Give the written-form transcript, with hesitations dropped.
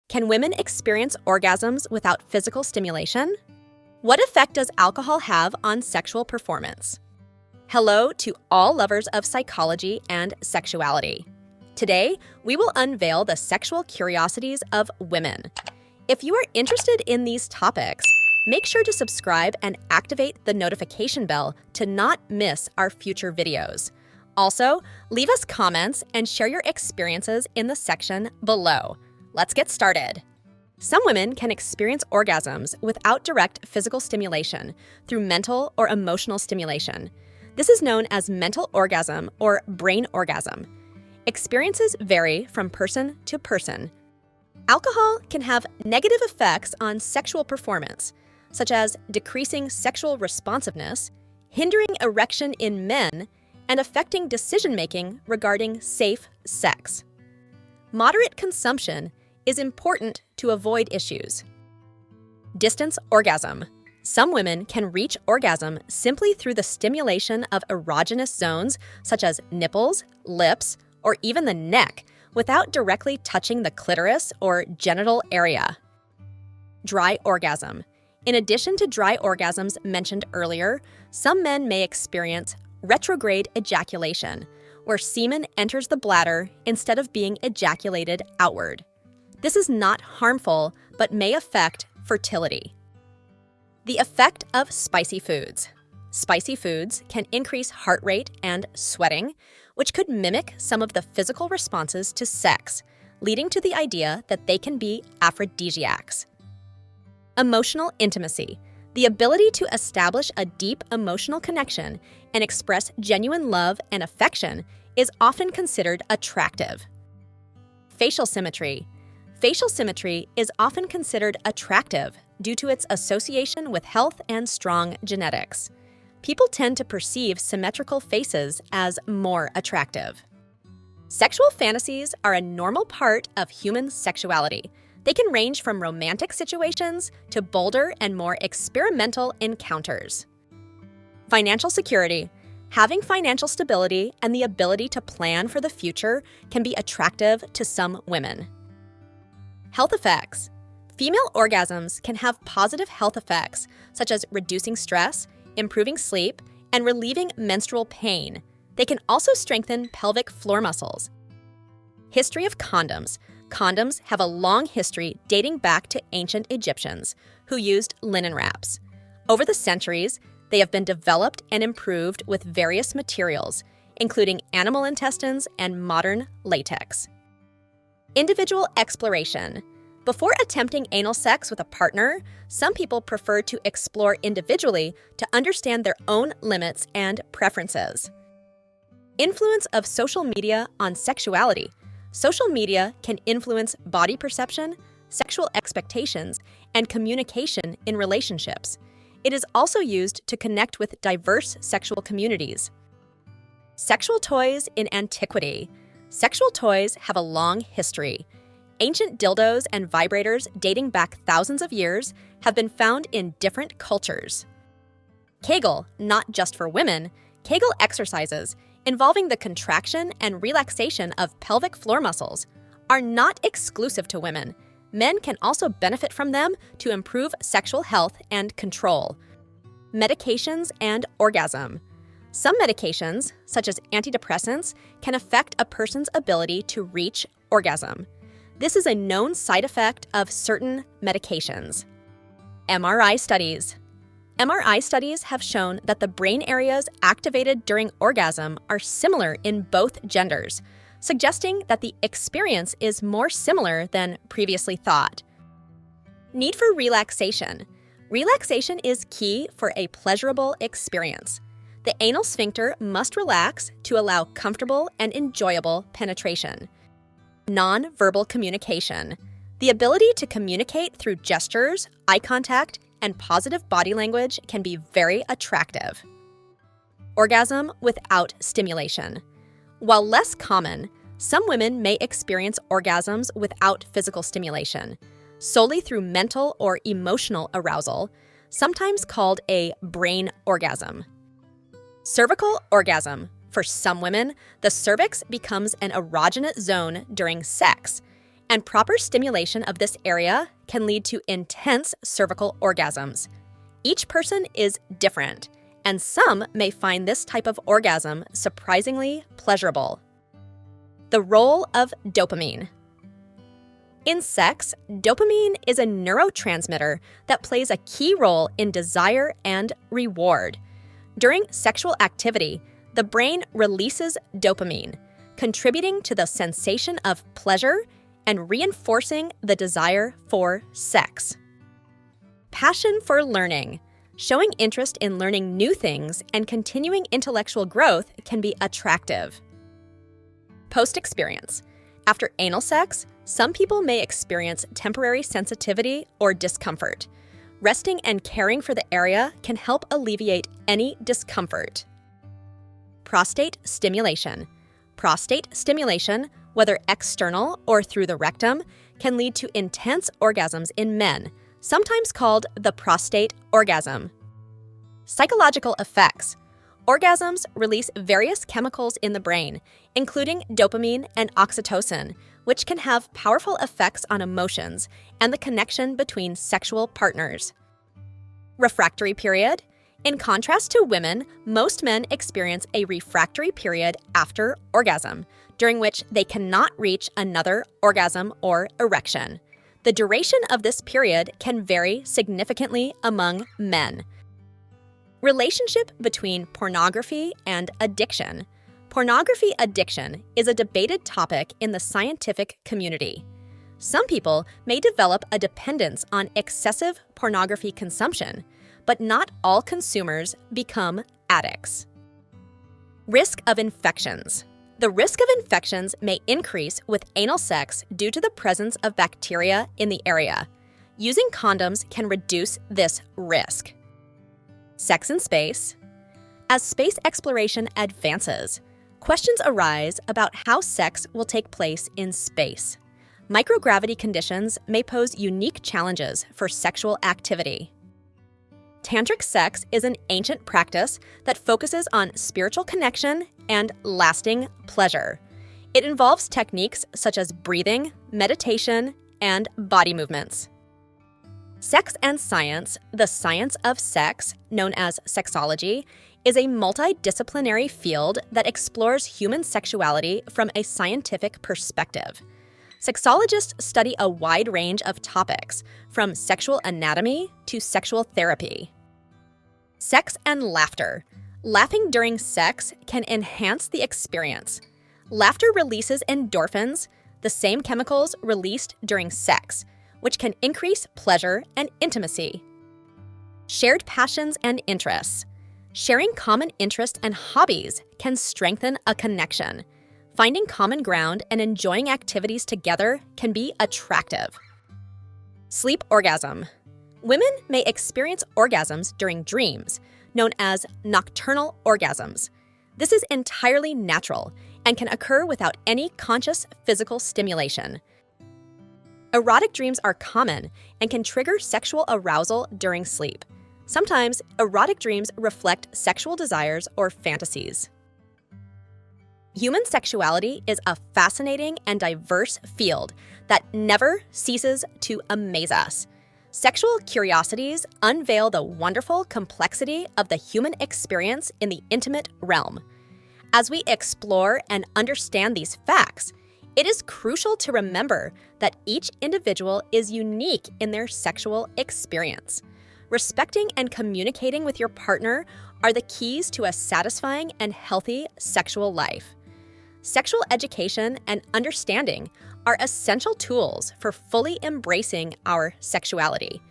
Can women experience orgasms without physical stimulation? What effect does alcohol have on sexual performance? Hello to all lovers of psychology and sexuality. Today, we will unveil the sexual curiosities of women. If you are interested in these topics, make sure to subscribe and activate the notification bell to not miss our future videos. Also, leave us comments and share your experiences in the section below. Let's get started. Some women can experience orgasms without direct physical stimulation through mental or emotional stimulation. This is known as mental orgasm or brain orgasm. Experiences vary from person to person. Alcohol can have negative effects on sexual performance, such as decreasing sexual responsiveness, hindering erection in men, and affecting decision-making regarding safe sex. Moderate consumption is important to avoid issues. Distance orgasm. Some women can reach orgasm simply through the stimulation of erogenous zones such as nipples, lips, or even the neck without directly touching the clitoris or genital area. Dry orgasm. In addition to dry orgasms mentioned earlier, some men may experience retrograde ejaculation, where semen enters the bladder instead of being ejaculated outward. This is not harmful, but may affect fertility. The effect of spicy foods. Spicy foods can increase heart rate and sweating, which could mimic some of the physical responses to sex, leading to the idea that they can be aphrodisiacs. Emotional intimacy. The ability to establish a deep emotional connection and express genuine love and affection is often considered attractive. Facial symmetry. Facial symmetry is often considered attractive due to its association with health and strong genetics. People tend to perceive symmetrical faces as more attractive. Sexual fantasies are a normal part of human sexuality. They can range from romantic situations to bolder and more experimental encounters. Financial security. Having financial stability and the ability to plan for the future can be attractive to some women. Health effects. Female orgasms can have positive health effects, such as reducing stress, improving sleep, and relieving menstrual pain. They can also strengthen pelvic floor muscles. History of condoms. Condoms have a long history dating back to ancient Egyptians, who used linen wraps. Over the centuries, they have been developed and improved with various materials, including animal intestines and modern latex. Individual exploration. Before attempting anal sex with a partner, some people prefer to explore individually to understand their own limits and preferences. Influence of social media on sexuality. Social media can influence body perception, sexual expectations, and communication in relationships. It is also used to connect with diverse sexual communities. Sexual toys in antiquity. Sexual toys have a long history. Ancient dildos and vibrators dating back thousands of years have been found in different cultures. Kegel, not just for women, Kegel exercises involving the contraction and relaxation of pelvic floor muscles are not exclusive to women. Men can also benefit from them to improve sexual health and control. Medications and orgasm. Some medications, such as antidepressants, can affect a person's ability to reach orgasm. This is a known side effect of certain medications. MRI studies. MRI studies have shown that the brain areas activated during orgasm are similar in both genders, suggesting that the experience is more similar than previously thought. Need for relaxation. Relaxation is key for a pleasurable experience. The anal sphincter must relax to allow comfortable and enjoyable penetration. Non-verbal communication. The ability to communicate through gestures, eye contact, and positive body language can be very attractive. Orgasm without stimulation. While less common, some women may experience orgasms without physical stimulation, solely through mental or emotional arousal, sometimes called a brain orgasm. Cervical orgasm. For some women, the cervix becomes an erogenous zone during sex. and proper stimulation of this area can lead to intense cervical orgasms. Each person is different, and some may find this type of orgasm surprisingly pleasurable. The role of dopamine. In sex, dopamine is a neurotransmitter that plays a key role in desire and reward. During sexual activity, the brain releases dopamine, contributing to the sensation of pleasure and reinforcing the desire for sex. Passion for learning. Showing interest in learning new things and continuing intellectual growth can be attractive. Post-experience. After anal sex, some people may experience temporary sensitivity or discomfort. Resting and caring for the area can help alleviate any discomfort. Prostate stimulation. Prostate stimulation, whether external or through the rectum, can lead to intense orgasms in men, sometimes called the prostate orgasm. Psychological effects. Orgasms release various chemicals in the brain, including dopamine and oxytocin, which can have powerful effects on emotions and the connection between sexual partners. Refractory period. In contrast to women, most men experience a refractory period after orgasm, during which they cannot reach another orgasm or erection. The duration of this period can vary significantly among men. Relationship between pornography and addiction. Pornography addiction is a debated topic in the scientific community. Some people may develop a dependence on excessive pornography consumption, but not all consumers become addicts. Risk of infections. The risk of infections may increase with anal sex due to the presence of bacteria in the area. Using condoms can reduce this risk. Sex in space. As space exploration advances, questions arise about how sex will take place in space. Microgravity conditions may pose unique challenges for sexual activity. Tantric sex is an ancient practice that focuses on spiritual connection and lasting pleasure. It involves techniques such as breathing, meditation, and body movements. Sex and science, the science of sex, known as sexology, is a multidisciplinary field that explores human sexuality from a scientific perspective. Sexologists study a wide range of topics, from sexual anatomy to sexual therapy. Sex and laughter. Laughing during sex can enhance the experience. Laughter releases endorphins, the same chemicals released during sex, which can increase pleasure and intimacy. Shared passions and interests. Sharing common interests and hobbies can strengthen a connection. Finding common ground and enjoying activities together can be attractive. Sleep orgasm. Women may experience orgasms during dreams, known as nocturnal orgasms. This is entirely natural and can occur without any conscious physical stimulation. Erotic dreams are common and can trigger sexual arousal during sleep. Sometimes, erotic dreams reflect sexual desires or fantasies. Human sexuality is a fascinating and diverse field that never ceases to amaze us. Sexual curiosities unveil the wonderful complexity of the human experience in the intimate realm. As we explore and understand these facts, it is crucial to remember that each individual is unique in their sexual experience. Respecting and communicating with your partner are the keys to a satisfying and healthy sexual life. Sexual education and understanding are essential tools for fully embracing our sexuality.